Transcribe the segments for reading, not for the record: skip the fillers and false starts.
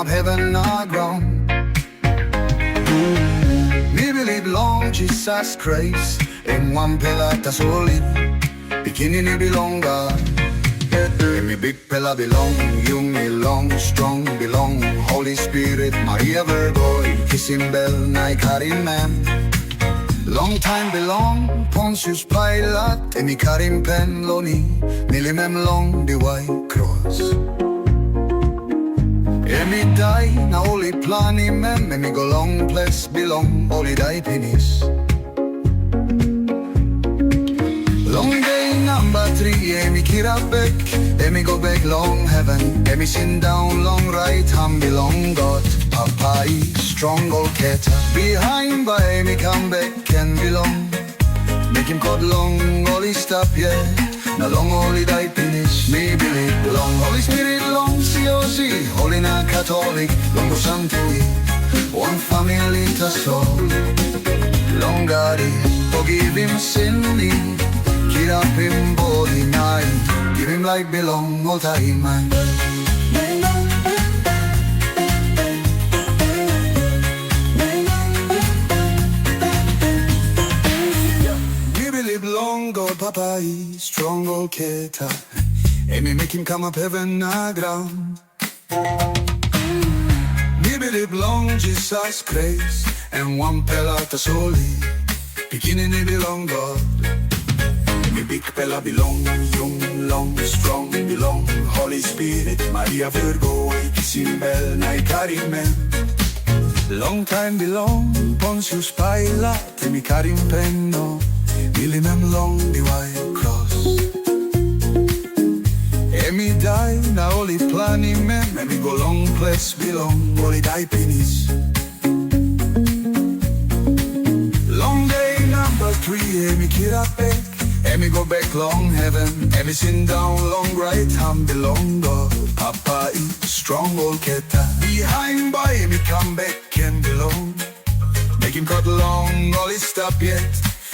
up heaven or ground. Me believe long Jesus Christ in one pillar that's solid. Beginning it belong God. Me big pillar belong, you me long, strong belong. Holy Spirit, Maria Virgo, kissing bell, night carrying man. Long time belong, Pontius Pilate, me carrying pen loni, nilimem long the white cross. Me die, na only planning mem, me go long place belong, only die penis. Long day number 3, me kira back, me go back long heaven, me sin down long right hand belong God. Papa strong old cat, behind by me come back and belong. Make him cut long, only stop yeah. Na long only die finish, me believe long. Holy Spirit long, COC, holy na Catholic, long go Santi, one family to soul. Long God, forgive him sinning. Keep up him body night, give him like belong all time man. We believe long God Papa strong old keta, and me make him come up heaven or ground. We believe long Jesus Christ and one pillar to solely, beginning it belong God. Me big pella belong, young, long, strong belong. Holy Spirit, Maria Virgo, kissing bell, night carrying man. Long time belong, Pontius Pilate, me carrying penno, nilimem long the white cross. Me die, na only planning man, me go long place belong, only die penis. Long day number 3, me kira back. Me go back long heaven, me sin down long right hand belong God. Papa strong old keta, behind by me come back and belong. Make him cut long, all is stop yet.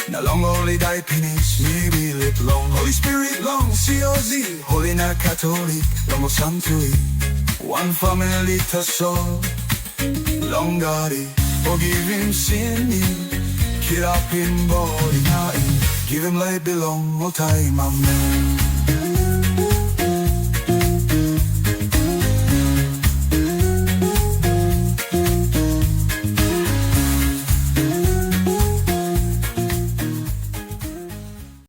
Na long only die finish, me be live long. Holy Spirit long, COZ, holy na Catholic, long o Santui, one family to soul. Long God, forgive him sin, keep up him body now. Give him life belong all time, amen.